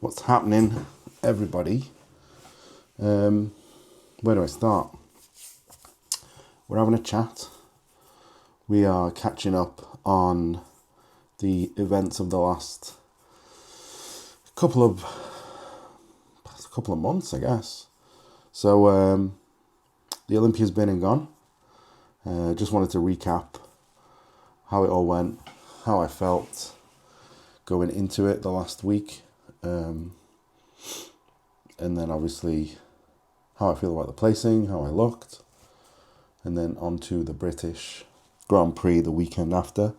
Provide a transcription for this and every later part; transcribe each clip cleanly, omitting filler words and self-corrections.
What's happening, everybody? Where do I start? We're having a chat. We are catching up on the events of the last couple of months, I guess. So the Olympia's been and gone. Just wanted to recap how it all went, how I felt going into it the last week, and then obviously how I feel about the placing, how I looked, and then on to the British Grand Prix the weekend after,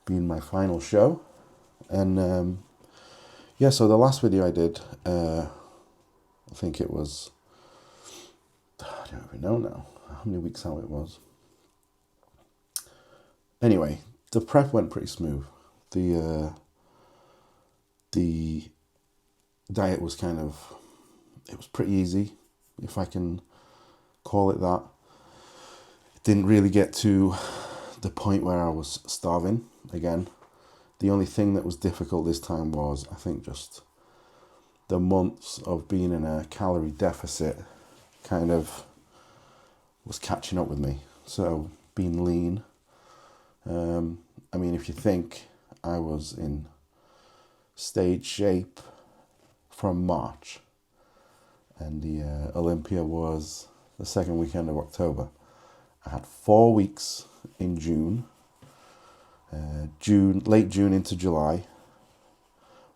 being my final show. And so the last video I did, I think it was, I don't even know now how many weeks out it was. Anyway, the prep went pretty smooth. The diet was it was pretty easy, if I can call it that. It didn't really get to the point where I was starving again. The only thing that was difficult this time was, I think, just the months of being in a calorie deficit kind of was catching up with me. So being lean, if you think I was in stage shape from March, and the Olympia was the second weekend of October. I had 4 weeks in June, late June into July,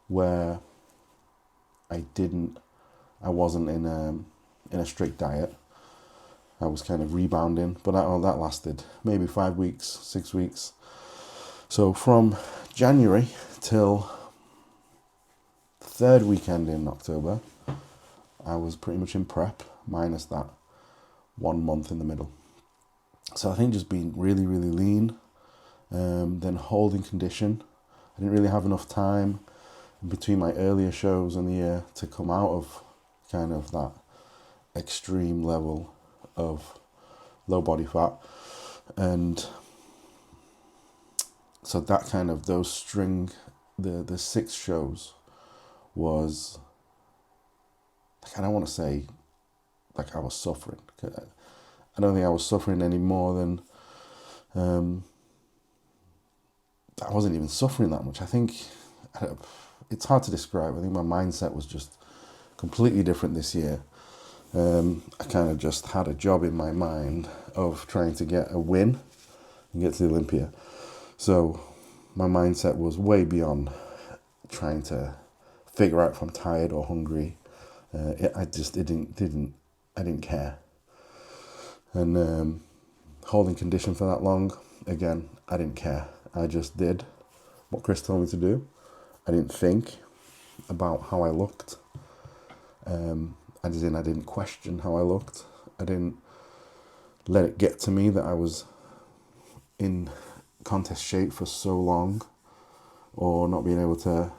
where I wasn't in a strict diet. I was kind of rebounding, but that lasted maybe 5 weeks, 6 weeks. So from January till third weekend in October, I was pretty much in prep, minus that 1 month in the middle. So I think just being really, really lean, then holding condition. I didn't really have enough time in between my earlier shows in the year to come out of kind of that extreme level of low body fat. And so that kind of, those the 6 shows was, I don't want to say like I was suffering. I don't think I was suffering any more than, I wasn't even suffering that much. I think it's hard to describe. I think my mindset was just completely different this year. I kind of just had a job in my mind of trying to get a win and get to the Olympia. So my mindset was way beyond trying to figure out if I'm tired or hungry. I didn't care. And holding condition for that long, again, I didn't care. I just did what Chris told me to do. I didn't think about how I looked. I didn't question how I looked. I didn't let it get to me that I was in contest shape for so long, or not being able to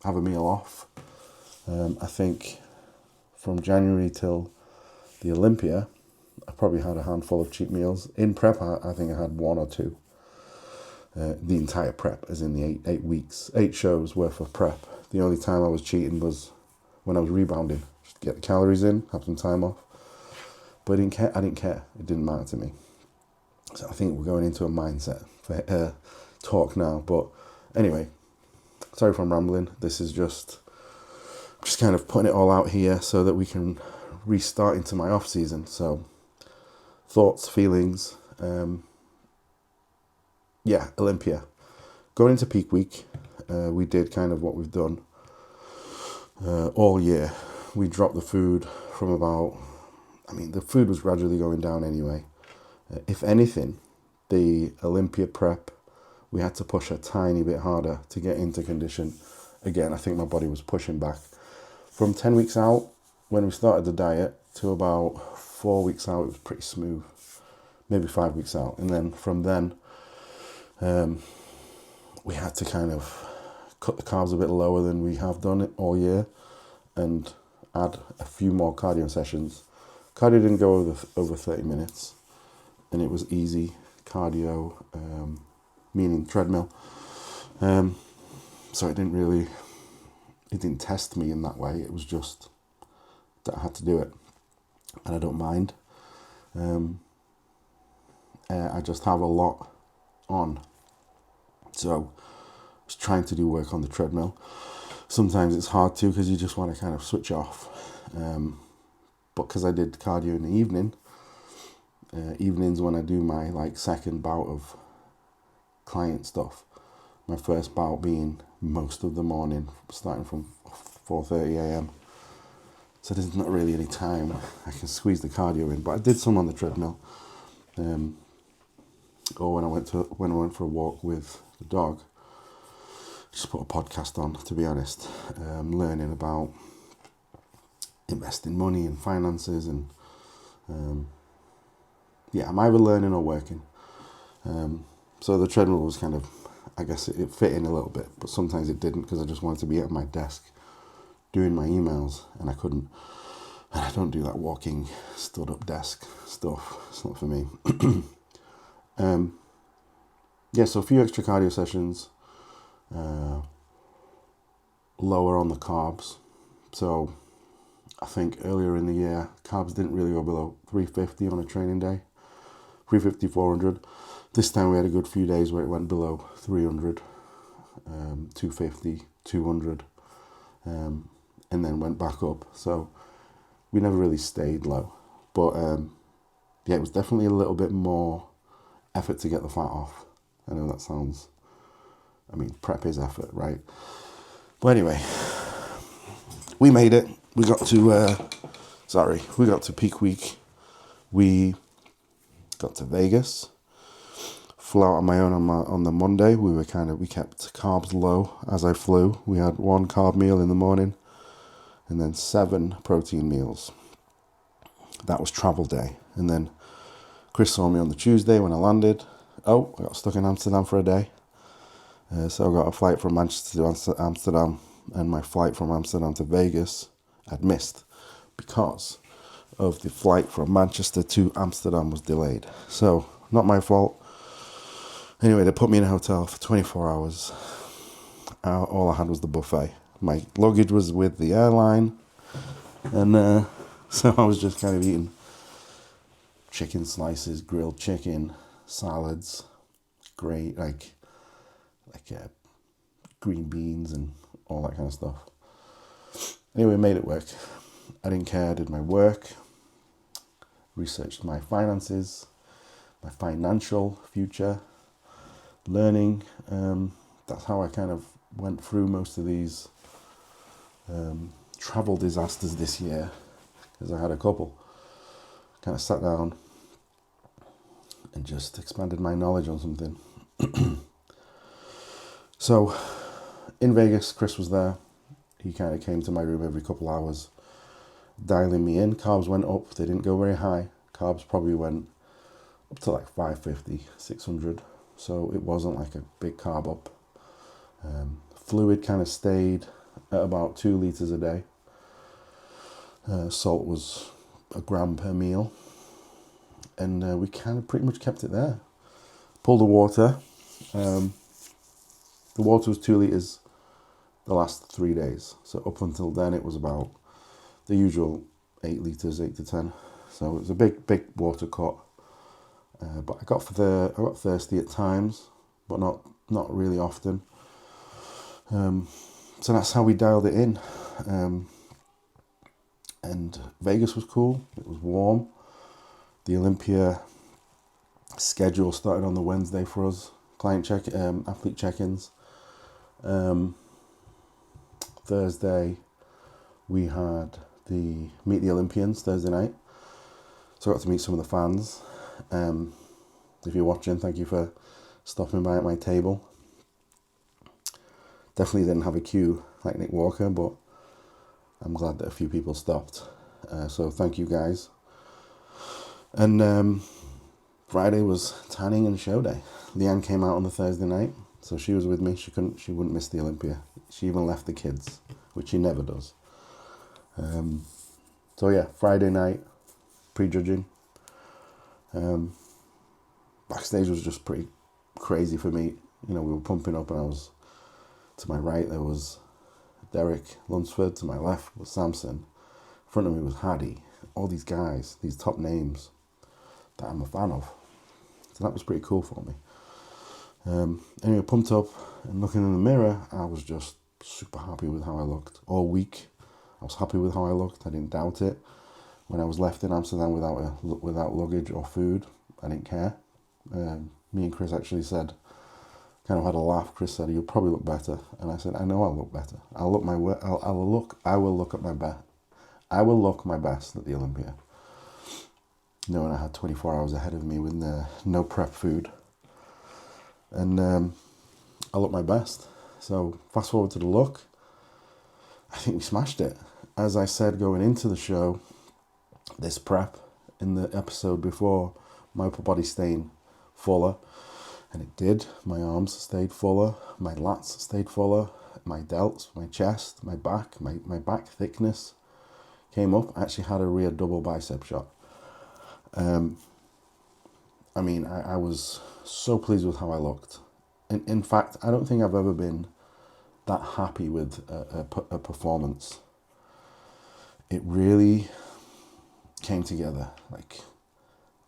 have a meal off. I think from January till the Olympia, I probably had a handful of cheat meals. In prep, I think I had 1 or 2. The entire prep, as in the 8 weeks, 8 shows worth of prep. The only time I was cheating was when I was rebounding. Just get the calories in, have some time off. But I didn't care. It didn't matter to me. So I think we're going into a mindset for talk now. But anyway, sorry if I'm rambling. This is just kind of putting it all out here so that we can restart into my off season. So thoughts, feelings, Olympia. Going into peak week, we did kind of what we've done all year. We dropped the food from the food was gradually going down anyway. If anything, the Olympia prep, we had to push a tiny bit harder to get into condition. Again, I think my body was pushing back. From 10 weeks out, when we started the diet, to about 4 weeks out, it was pretty smooth. Maybe 5 weeks out. And then from then, we had to kind of cut the carbs a bit lower than we have done it all year, and add a few more cardio sessions. Cardio didn't go over 30 minutes, and it was easy cardio, meaning treadmill. So it didn't really it didn't test me in that way. It was just that I had to do it, and I don't mind. I just have a lot on, so I was trying to do work on the treadmill. Sometimes it's hard to, because you just want to kind of switch off. But because I did cardio in the evenings when I do my like second bout of client stuff, my first bout being most of the morning, starting from 4:30 a.m. So there's not really any time I can squeeze the cardio in. But I did some on the treadmill, or when I went for a walk with the dog. Just put a podcast on, to be honest, learning about investing money and finances, and I'm either learning or working. So the treadmill was kind of, I guess it fit in a little bit, but sometimes it didn't, because I just wanted to be at my desk doing my emails, and I couldn't. And I don't do that walking, stood up desk stuff. It's not for me. So a few extra cardio sessions. Lower on the carbs. So I think earlier in the year, carbs didn't really go below 350 on a training day. 350, 400. This time we had a good few days where it went below 300, 250, 200, and then went back up. So we never really stayed low. But it was definitely a little bit more effort to get the fat off. I know that sounds, prep is effort, right? But anyway, we made it. We got to peak week. We got to Vegas. Flew out on my own on the Monday. We kept carbs low as I flew. We had 1 carb meal in the morning, and then 7 protein meals. That was travel day. And then Chris saw me on the Tuesday when I landed. I got stuck in Amsterdam for a day. So I got a flight from Manchester to Amsterdam, and my flight from Amsterdam to Vegas I'd missed because of the flight from Manchester to Amsterdam was delayed. So, not my fault. Anyway, they put me in a hotel for 24 hours. All I had was the buffet. My luggage was with the airline, and so I was just kind of eating chicken slices, grilled chicken, salads, great, like green beans and all that kind of stuff. Anyway, made it work. I didn't care. I did my work, researched my finances, my financial future, learning. That's how I kind of went through most of these travel disasters this year, because I had a couple. Kind of sat down and just expanded my knowledge on something. So, in Vegas, Chris was there. He kind of came to my room every couple hours, dialing me in. Carbs went up. They didn't go very high. Carbs probably went up to like 550, 600. So it wasn't like a big carb up. Fluid kind of stayed at about 2 litres a day. Salt was 1 gram per meal. And we kind of pretty much kept it there. Pulled the water. The water was 2 litres the last 3 days. So up until then, it was about the usual 8 litres, 8 to 10. So it was a big water cut. But I got thirsty at times, but not really often. So that's how we dialed it in. And Vegas was cool. It was warm. The Olympia schedule started on the Wednesday for us. Athlete check-ins. Thursday, we had the Meet the Olympians Thursday night. So I got to meet some of the fans. If you're watching, thank you for stopping by at my table. Definitely didn't have a queue like Nick Walker, but I'm glad that a few people stopped. So thank you guys. And Friday was tanning and show day. Leanne came out on the Thursday night, so she was with me. She wouldn't miss the Olympia. She even left the kids, which she never does. So yeah, Friday night, prejudging. Backstage was just pretty crazy for me. We were pumping up, and I was to my right. There was Derek Lunsford. To my left was Samson. In front of me was Hadi. All these guys, these top names that I'm a fan of. So that was pretty cool for me. Anyway, pumped up and looking in the mirror, I was just super happy with how I looked. All week, I was happy with how I looked. I didn't doubt it. When I was left in Amsterdam without luggage or food, I didn't care. Me and Chris actually said, kind of had a laugh. Chris said, "You'll probably look better," and I said, "I know I'll look better. I will look my best at the Olympia." Knowing I had 24 hours ahead of me with no prep food, and I looked my best. So fast forward to the look, I think we smashed it. As I said going into the show, this prep in the episode before, my upper body staying fuller, and it did. My arms stayed fuller, my lats stayed fuller, my delts, my chest, my back, my back thickness came up. I actually had a rear double bicep shot. I mean, I was so pleased with how I looked. In fact, I don't think I've ever been that happy with a performance. It really came together. Like,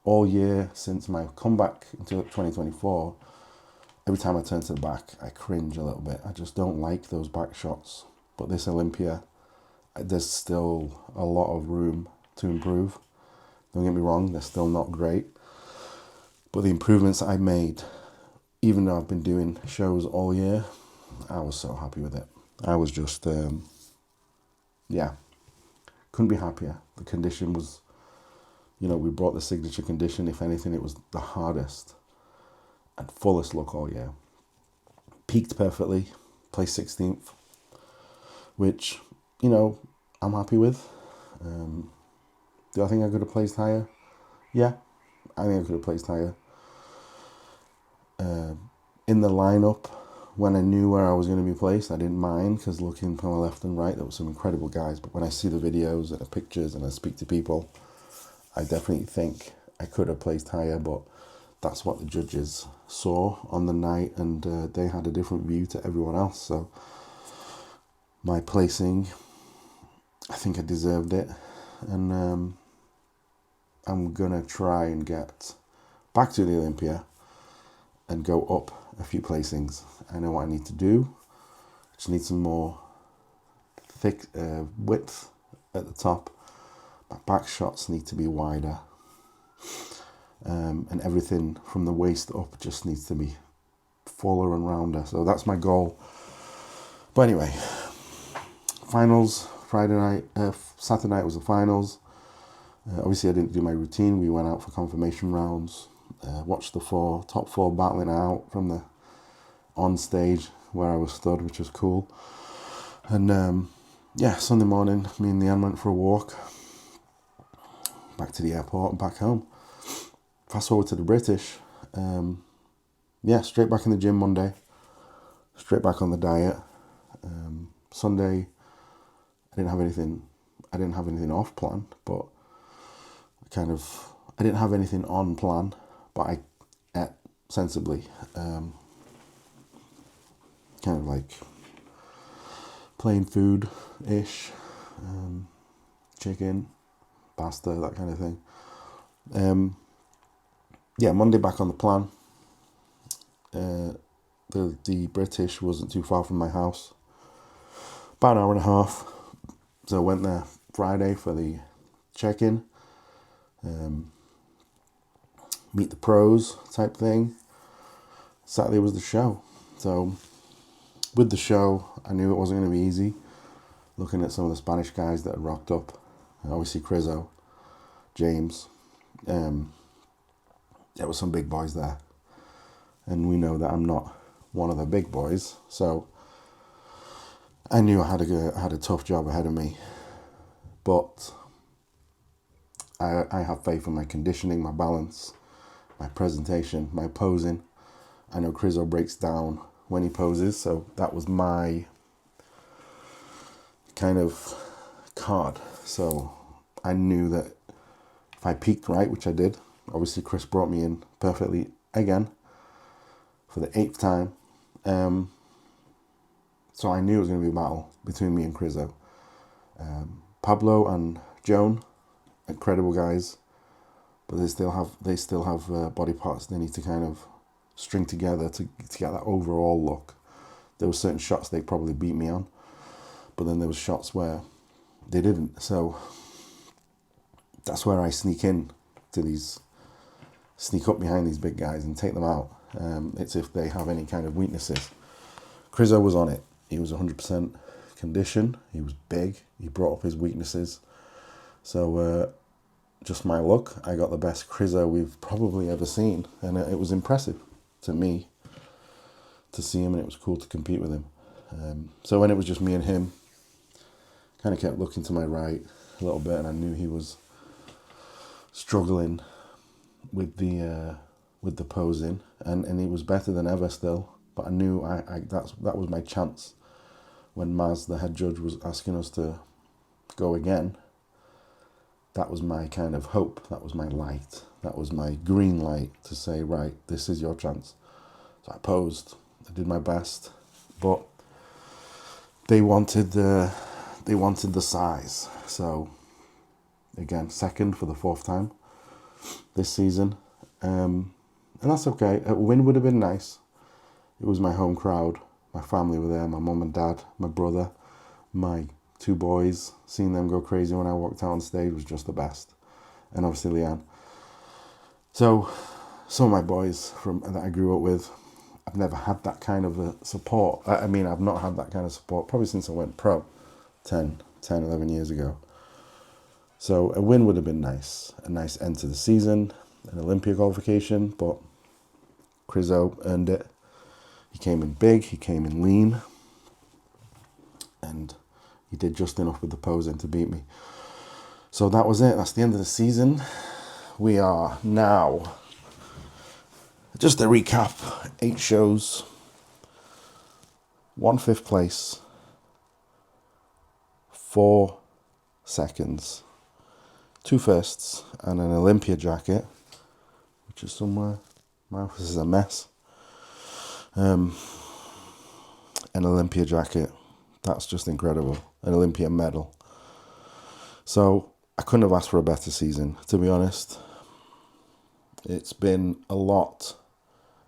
all year since my comeback into 2024, every time I turn to the back, I cringe a little bit. I just don't like those back shots. But this Olympia, there's still a lot of room to improve. Don't get me wrong, they're still not great. But the improvements I made, even though I've been doing shows all year, I was so happy with it. I was just, couldn't be happier. The condition was, we brought the signature condition. If anything, it was the hardest and fullest look all year. Peaked perfectly, placed 16th, which, I'm happy with. Do I think I could have placed higher? Yeah, I think I could have placed higher. In the lineup, when I knew where I was going to be placed, I didn't mind, because looking from my left and right, there were some incredible guys. But when I see the videos and the pictures and I speak to people, I definitely think I could have placed higher, but that's what the judges saw on the night, and they had a different view to everyone else. So my placing, I think I deserved it, and I'm going to try and get back to the Olympia and go up a few placings. I know what I need to do. Just need some more thick width at the top. My back shots need to be wider. And everything from the waist up just needs to be fuller and rounder. So that's my goal. But anyway, finals, Saturday night was the finals. Obviously I didn't do my routine. We went out for confirmation rounds. Watched the top four battling out from the on stage where I was stood, which was cool. And Sunday morning, me and Leanne went for a walk back to the airport and back home. Fast forward to the British. Straight back in the gym Monday. Straight back on the diet. Sunday, I didn't have anything off plan, but I didn't have anything on plan, but I ate sensibly. Kind of like plain food-ish, chicken, pasta, that kind of thing. Monday back on the plan. The British wasn't too far from my house, about an hour and a half. So I went there Friday for the check-in, meet the pros type thing. Saturday was the show. So with the show, I knew it wasn't going to be easy. Looking at some of the Spanish guys that had rocked up, obviously Crizo, James, there were some big boys there. And we know that I'm not one of the big boys, so I knew I had a tough job ahead of me. But I have faith in my conditioning, my balance, my presentation, my posing. I know Crizo breaks down when he poses, so that was my kind of card. So I knew that if I peaked right, which I did, obviously Chris brought me in perfectly again for the 8th time. So I knew it was going to be a battle between me and Crizzo. Pablo and Joan, incredible guys, but they still have body parts they need to kind of string together to get that overall look. There were certain shots they probably beat me on, but then there was shots where they didn't. So that's where I sneak up behind these big guys and take them out. It's if they have any kind of weaknesses. Crizzo was on it. He was 100% condition. He was big. He brought up his weaknesses. So just my luck, I got the best Crizzo we've probably ever seen, and it was impressive to me to see him, and it was cool to compete with him. So when it was just me and him, kind of kept looking to my right a little bit, and I knew he was struggling with the posing, and he was better than ever still. But I knew that was my chance. When Maz, the head judge, was asking us to go again, that was my kind of hope. That was my light. That was my green light to say, right, this is your chance. So I posed. I did my best, but they wanted the size. So again, second for the fourth time this season, and that's okay. A win would have been nice. It was my home crowd. My family were there, my mum and dad, my brother, my two boys. Seeing them go crazy when I walked out on stage was just the best. And obviously Leanne. So some of my boys that I grew up with, I've never had that kind of support. I mean, I've not had that kind of support probably since I went pro 11 years ago. So a win would have been nice. A nice end to the season, an Olympia qualification, but Crizzo earned it. He came in big, he came in lean, and he did just enough with the posing to beat me. So that was it. That's the end of the season. We are now, just to recap, 8 shows, 1 5th place, 4 seconds, 2 firsts, and an Olympia jacket, which is somewhere. My office is a mess. An Olympia jacket. That's just incredible. An Olympia medal. So I couldn't have asked for a better season, to be honest. It's been a lot.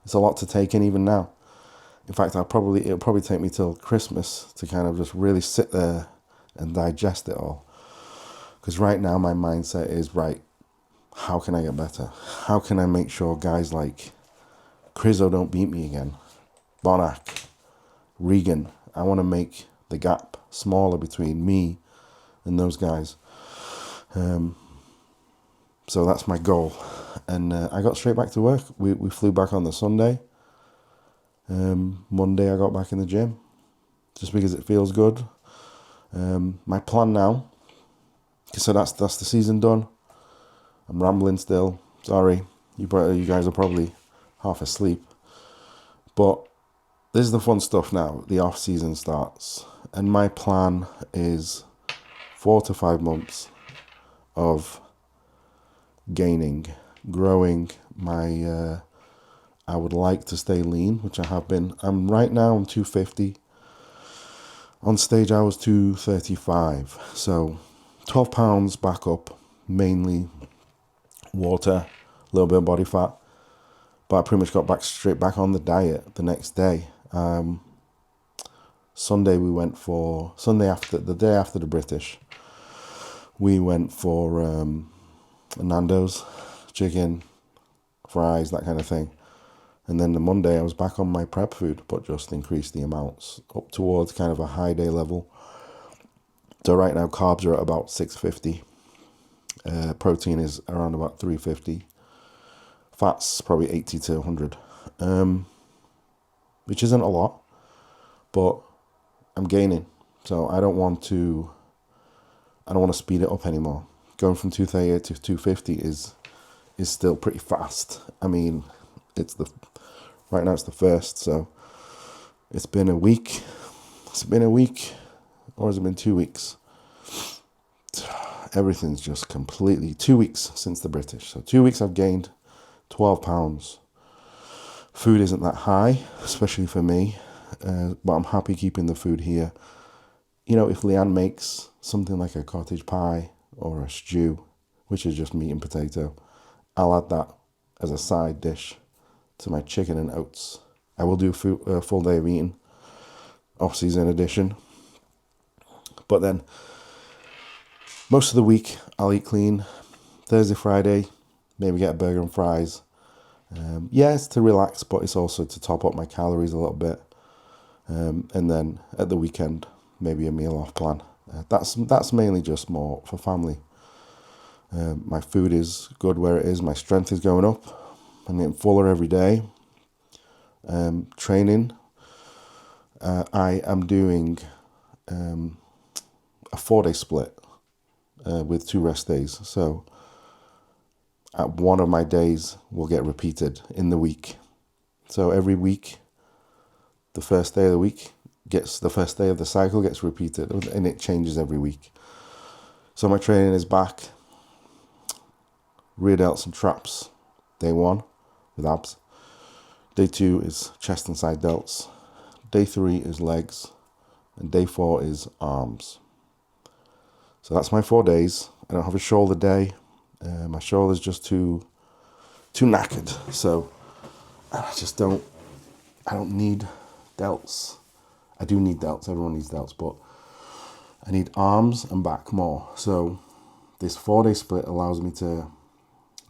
It's a lot to take in even now. In fact, it'll probably take me till Christmas to kind of just really sit there and digest it all. Because right now my mindset is, right, how can I get better? How can I make sure guys like Crizzo don't beat me again? Bonac, Regan. I want to make the gap smaller between me and those guys. So that's my goal. And I got straight back to work. We flew back on the Sunday. Monday I got back in the gym, just because it feels good. My plan now, so that's the season done. I'm rambling still. Sorry, you guys are probably half asleep. But this is the fun stuff now. The off season starts, and my plan is 4 to 5 months of growing my. I would like to stay lean, which I have been. I'm 250. On stage, I was 235. So 12 pounds back up, mainly water, a little bit of body fat. But I pretty much got straight back on the diet the next day. Sunday the day after the British, we went for Nando's, chicken, fries, that kind of thing. And then the Monday I was back on my prep food, but just increased the amounts up towards kind of a high day level. So right now carbs are at about 650. Protein is around about 350. Fat's probably 80 to 100. Which isn't a lot, but I'm gaining. So I don't want to speed it up anymore. Going from 238 to 250 is still pretty fast. I mean, right now it's the first, so it's been a week. It's been a week, or has it been 2 weeks? Everything's just completely 2 weeks since the British. So 2 weeks I've gained 12 pounds. Food isn't that high, especially for me. but I'm happy keeping the food here. You know, if Leanne makes something like a cottage pie or a stew, which is just meat and potato, I'll add that as a side dish to my chicken and oats. I will do a full day of eating, off-season edition. But then, most of the week, I'll eat clean. Thursday, Friday, maybe get a burger and fries. Yeah, it's to relax, but it's also to top up my calories a little bit. And then at the weekend, maybe a meal off plan. That's mainly just more for family. My food is good where it is. My strength is going up. I'm getting fuller every day. Training. I am doing a 4-day split with 2 rest days. So at one of my days will get repeated in the week. So every week, the first day of the week the first day of the cycle gets repeated, and it changes every week. So my training is back. Rear delts and traps, day 1 with abs. Day 2 is chest and side delts. Day 3 is legs, and day 4 is arms. So that's my 4 days. I don't have a shoulder day. My shoulder's just too knackered. So I don't need delts. I do need delts. Everyone needs delts, but I need arms and back more. So this 4-day split allows me to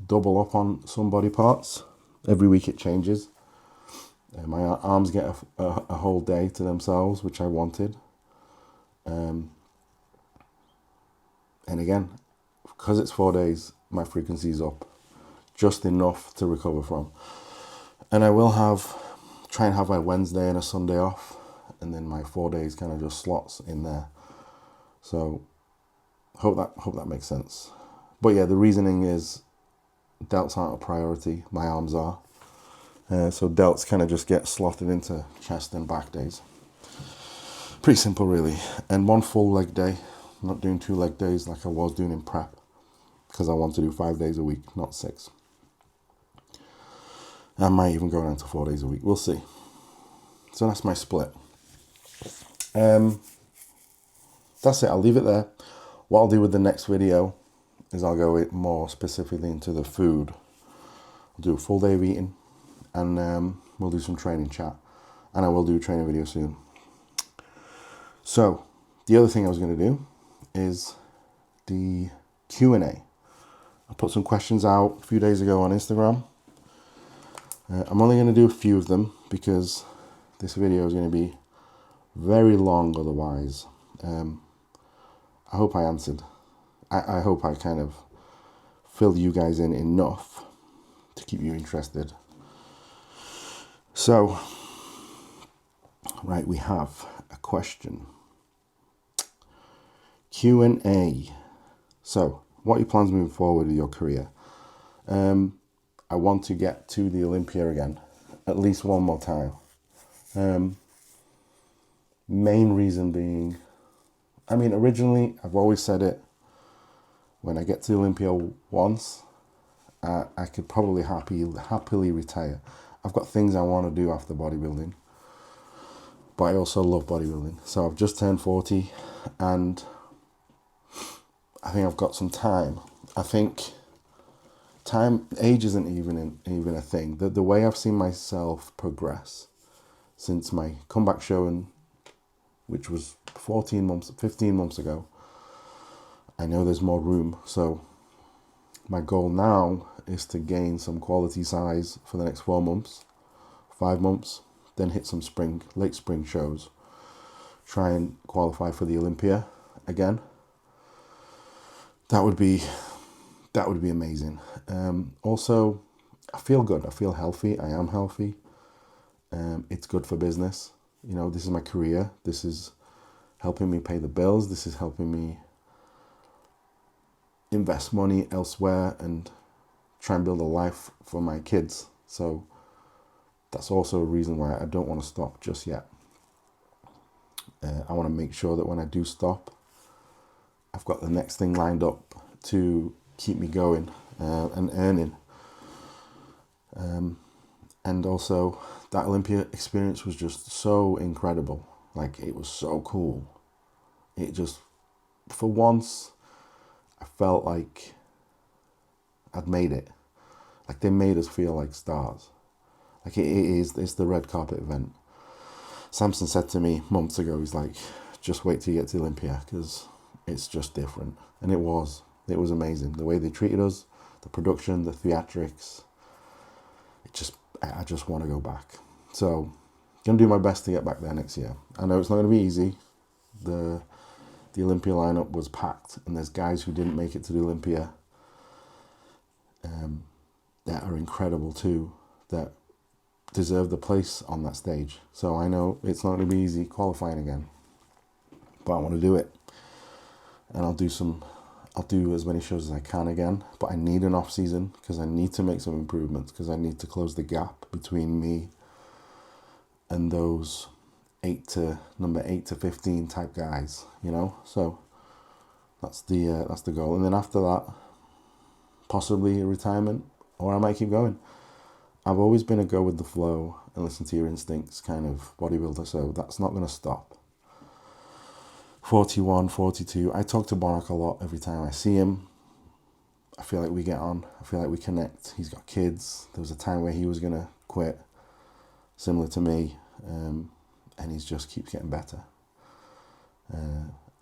double up on some body parts. Every week it changes. My arms get a whole day to themselves, which I wanted. And again, because it's 4 days, my frequency is up just enough to recover from. And I will try and have my Wednesday and a Sunday off, and then my 4 days kind of just slots in there. So hope that makes sense. But yeah, the reasoning is delts aren't a priority. My arms are. So delts kind of just get slotted into chest and back days. Pretty simple, really. And 1 full leg day. I'm not doing 2 leg days like I was doing in prep, because I want to do 5 days a week, not 6. I might even go down to 4 days a week. We'll see. So that's my split. That's it. I'll leave it there. What I'll do with the next video is I'll go more specifically into the food. I'll do a full day of eating, and we'll do some training chat. And I will do a training video soon. So the other thing I was going to do is the Q&A. I put some questions out a few days ago on Instagram. I'm only going to do a few of them because this video is going to be very long otherwise. I hope I answered. I hope I kind of filled you guys in enough to keep you interested. So, right, we have a question. Q&A. So, what are your plans moving forward with your career? I want to get to the Olympia again, at least one more time. Main reason being, originally, I've always said it, when I get to the Olympia once, I could probably happily retire. I've got things I want to do after bodybuilding, but I also love bodybuilding. So I've just turned 40, and I think I've got some time. I think age isn't even a thing. The way I've seen myself progress since my comeback show, which was 15 months ago, I know there's more room. So my goal now is to gain some quality size for the next 4 months, 5 months, then hit some late spring shows, try and qualify for the Olympia again. That would be amazing. Also, I feel good. I feel healthy. I am healthy. It's good for business. This is my career. This is helping me pay the bills. This is helping me invest money elsewhere and try and build a life for my kids. So that's also a reason why I don't want to stop just yet. I want to make sure that when I do stop, I've got the next thing lined up to keep me going and earning. And And also, that Olympia experience was just so incredible. Like, it was so cool. It just, for once, I felt like I'd made it. Like, they made us feel like stars. Like, it's the red carpet event. Samson said to me months ago, he's like, just wait till you get to Olympia, because it's just different. And it was amazing. The way they treated us, the production, the theatrics, I just want to go back. So, going to do my best to get back there next year. I know it's not going to be easy. The Olympia lineup was packed, and there's guys who didn't make it to the Olympia that are incredible too, that deserve the place on that stage. So I know it's not going to be easy qualifying again, but I want to do it, and I'll do as many shows as I can again. But I need an off season, because I need to make some improvements, because I need to close the gap between me and those number 8 to 15 type guys, you know. So that's the goal. And then after that, possibly a retirement, or I might keep going. I've always been a go with the flow and listen to your instincts kind of bodybuilder, so that's not going to stop. 41, 42, I talk to Bonak a lot every time I see him. I feel like we get on. I feel like we connect. He's got kids. There was a time where he was going to quit, similar to me, and he just keeps getting better.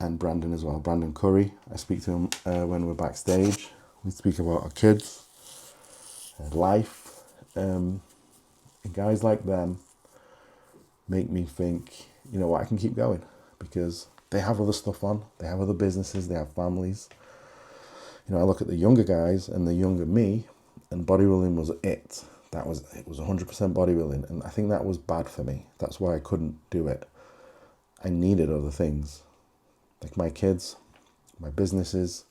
And Brandon as well. Brandon Curry, I speak to him when we're backstage. We speak about our kids, life. And guys like them make me think, you know what, I can keep going, because they have other stuff on. They have other businesses. They have families. You know, I look at the younger guys and the younger me, and bodybuilding was it. It was 100% bodybuilding, and I think that was bad for me. That's why I couldn't do it. I needed other things, like my kids, my businesses,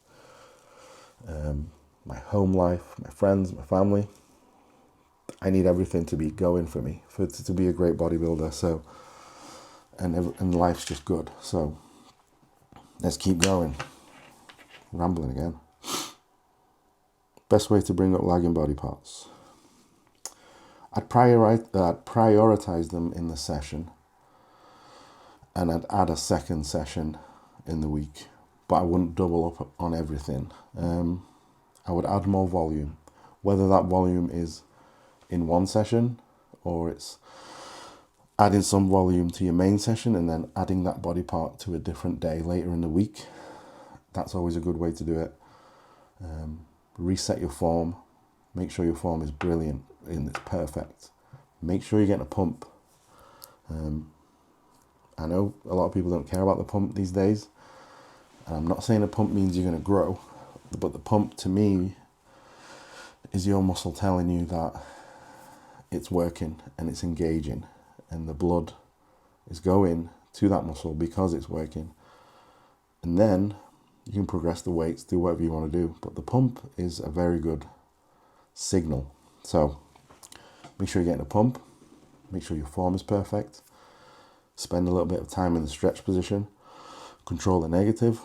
my home life, my friends, my family. I need everything to be going for me, to be a great bodybuilder. So, and life's just good. So, let's keep going. Rambling again. Best way to bring up lagging body parts. I'd prioritize them in the session, and I'd add a second session in the week, but I wouldn't double up on everything. I would add more volume, whether that volume is in one session, or it's adding some volume to your main session and then adding that body part to a different day later in the week. That's always a good way to do it. Reset your form. Make sure your form is brilliant and it's perfect. Make sure you're getting a pump. I know a lot of people don't care about the pump these days. And I'm not saying a pump means you're going to grow, but the pump to me is your muscle telling you that it's working and it's engaging, and the blood is going to that muscle because it's working. And then you can progress the weights, do whatever you want to do. But the pump is a very good signal. So make sure you're getting a pump. Make sure your form is perfect. Spend a little bit of time in the stretch position. Control the negative.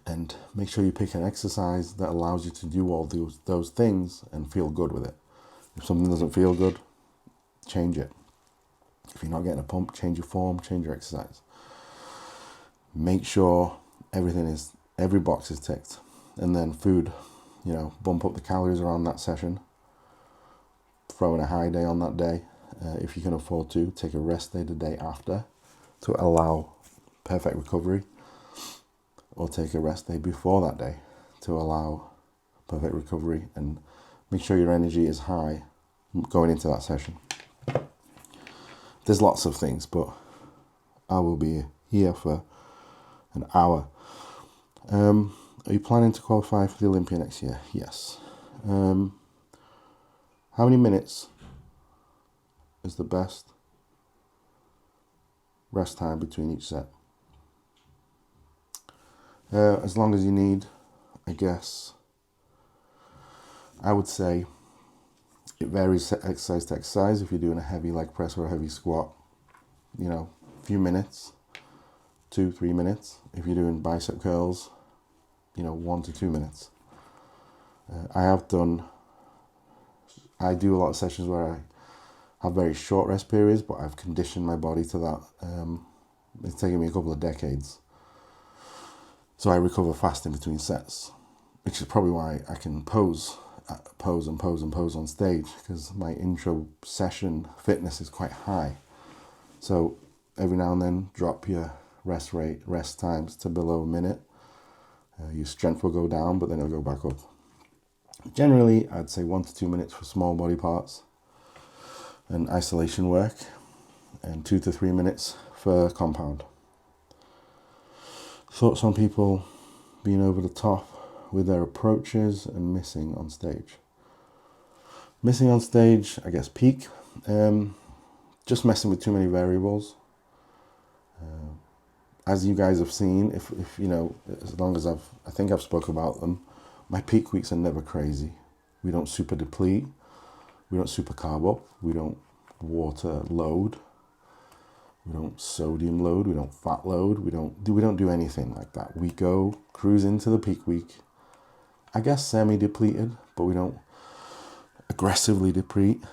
And make sure you pick an exercise that allows you to do all those things and feel good with it. If something doesn't feel good, change it. If you're not getting a pump, change your form, change your exercise. Make sure every box is ticked. And then food, bump up the calories around that session. Throw in a high day on that day. If you can afford to, take a rest day the day after to allow perfect recovery. Or take a rest day before that day to allow perfect recovery, and make sure your energy is high going into that session. There's lots of things, but I will be here for an hour. Are you planning to qualify for the Olympia next year? Yes. How many minutes is the best rest time between each set? As long as you need, I guess. I would say it varies exercise to exercise. If you're doing a heavy leg press or a heavy squat, a few minutes, 2-3 minutes. If you're doing bicep curls, 1 to 2 minutes. I have done I do a lot of sessions where I have very short rest periods, but I've conditioned my body to that. It's taken me a couple of decades. So I recover fast in between sets, which is probably why I can pose on stage, because my intro session fitness is quite high. So every now and then drop your rest times to below a minute. Your strength will go down, but then it'll go back up. Generally, I'd say 1 to 2 minutes for small body parts and isolation work, and 2 to 3 minutes for compound. Thoughts on people being over the top with their approaches and missing on stage? Missing on stage, I guess peak. Just messing with too many variables. As you guys have seen, if you know, as long as I think I've spoke about them, my peak weeks are never crazy. We don't super deplete. We don't super carb up. We don't water load. We don't sodium load. We don't fat load. We don't do anything like that. We go cruise into the peak week. I guess semi-depleted, but we don't aggressively deplete.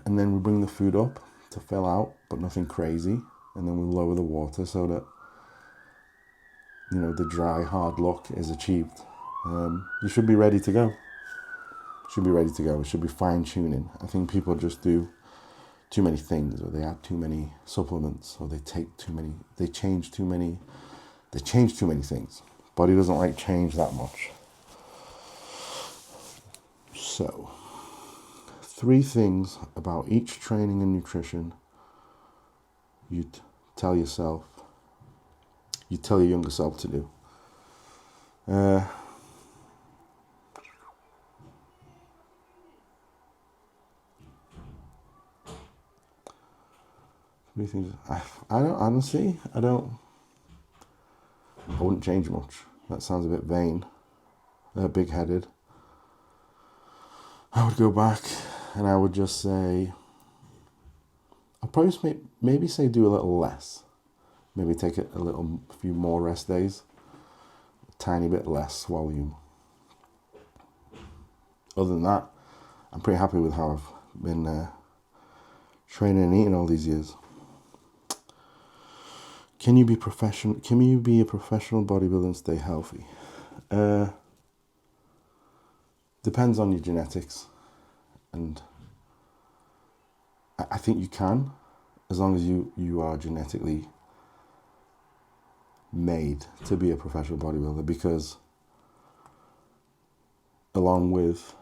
And then we bring the food up to fill out, but nothing crazy. And then we lower the water so that, you know, the dry, hard look is achieved. You should be ready to go. It should be fine-tuning. I think people just do too many things, or they add too many supplements, or they change too many things. Body doesn't like change that much. So, 3 things about each training and nutrition you'd tell your younger self to do. I wouldn't change much. That sounds a bit vain, big-headed. I would go back and I would just say, I'll probably maybe say do a little less. Maybe take a few more rest days, a tiny bit less volume. Other than that, I'm pretty happy with how I've been training and eating all these years. Can you be a professional bodybuilder and stay healthy? Depends on your genetics, and I think you can, as long as you are genetically made to be a professional bodybuilder, because along with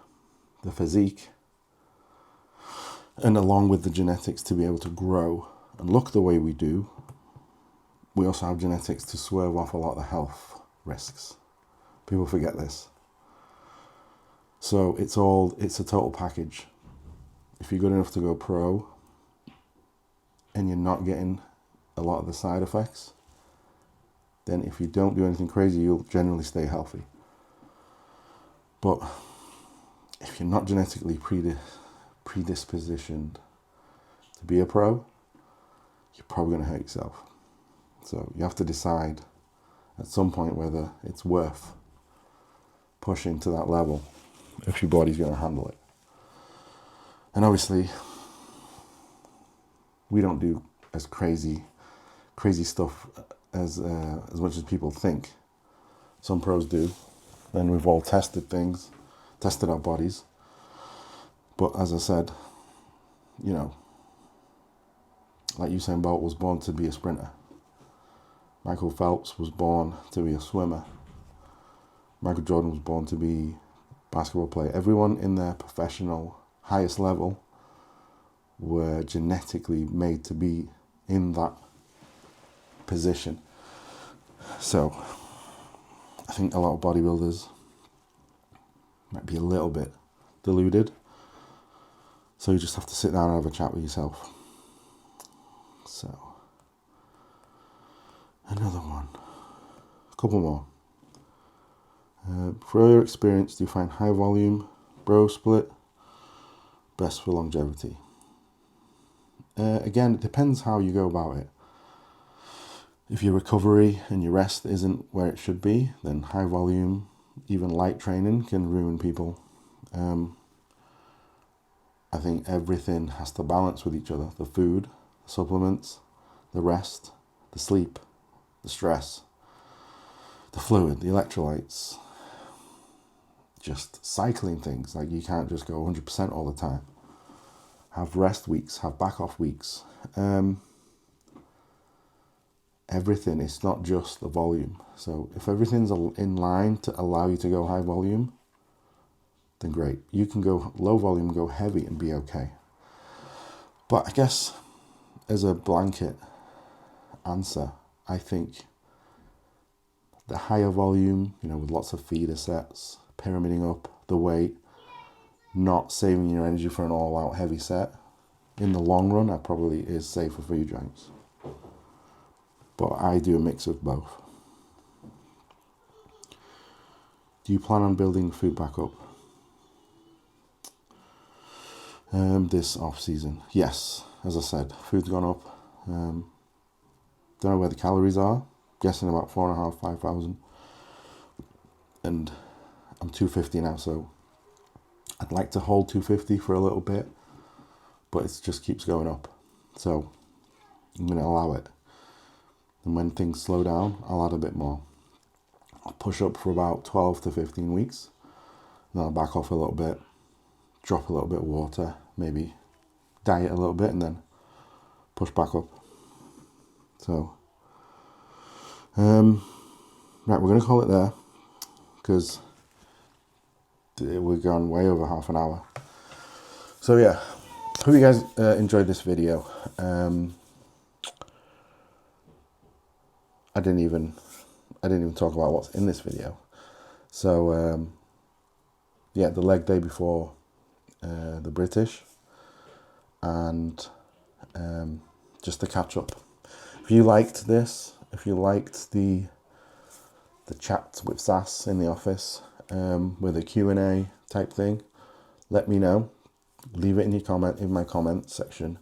the physique and along with the genetics to be able to grow and look the way we do, we also have genetics to swerve off a lot of the health risks. People forget this. So it's a total package. If you're good enough to go pro and you're not getting a lot of the side effects, then if you don't do anything crazy, you'll generally stay healthy. But if you're not genetically predispositioned to be a pro, you're probably going to hurt yourself. So you have to decide at some point whether it's worth pushing to that level if your body's going to handle it. And obviously, we don't do as crazy stuff as much as people think. Some pros do, and we've all tested our bodies. But as I said, you know, like Usain Bolt was born to be a sprinter. Michael Phelps was born to be a swimmer. Michael Jordan was born to be a basketball player. Everyone in their professional highest level were genetically made to be in that position. So I think a lot of bodybuilders might be a little bit deluded. So you just have to sit down and have a chat with yourself. So, another one. A couple more. For your experience, do you find high volume bro split best for longevity? Again, it depends how you go about it. If your recovery and your rest isn't where it should be, then high volume, even light training can ruin people. I think everything has to balance with each other. The food, the supplements, the rest, the sleep, the stress, the fluid, the electrolytes. Just cycling things. Like, you can't just go 100% all the time. Have rest weeks, have back off weeks. Everything, it's not just the volume. So if everything's in line to allow you to go high volume, then great. You can go low volume, go heavy and be okay. But I guess as a blanket answer, I think the higher volume, with lots of feeder sets, pyramiding up the weight, not saving your energy for an all-out heavy set, in the long run, that probably is safer for your joints. But I do a mix of both. Do you plan on building food back up this off-season? Yes, as I said, food's gone up. Don't know where the calories are. Guessing about 4,500, 5,000. And I'm 250 now, so I'd like to hold 250 for a little bit, but it just keeps going up. So I'm going to allow it. And when things slow down, I'll add a bit more. I'll push up for about 12 to 15 weeks. Then I'll back off a little bit, drop a little bit of water, maybe diet a little bit, and then push back up. So, right, we're going to call it there, because we're going way over half an hour. So yeah, hope you guys enjoyed this video. I didn't even talk about what's in this video. So yeah, the leg day before the British, and just to catch up. If you liked this, if you liked the chat with Sass in the office, with a Q&A type thing, let me know. Leave it in my comment section.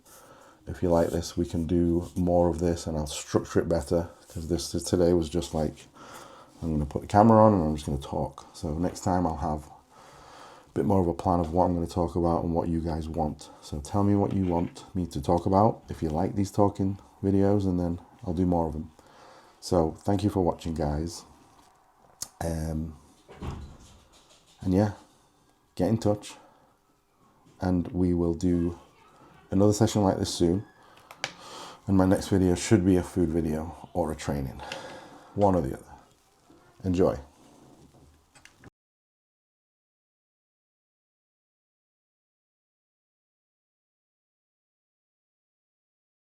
If you like this, we can do more of this, and I'll structure it better, because today was just like, I'm going to put the camera on and I'm just going to talk. So next time I'll have a bit more of a plan of what I'm going to talk about and what you guys want. So tell me what you want me to talk about, if you like these talking videos, and then I'll do more of them. So thank you for watching, guys. And yeah, get in touch, and we will do another session like this soon. And my next video should be a food video or a training, one or the other. Enjoy.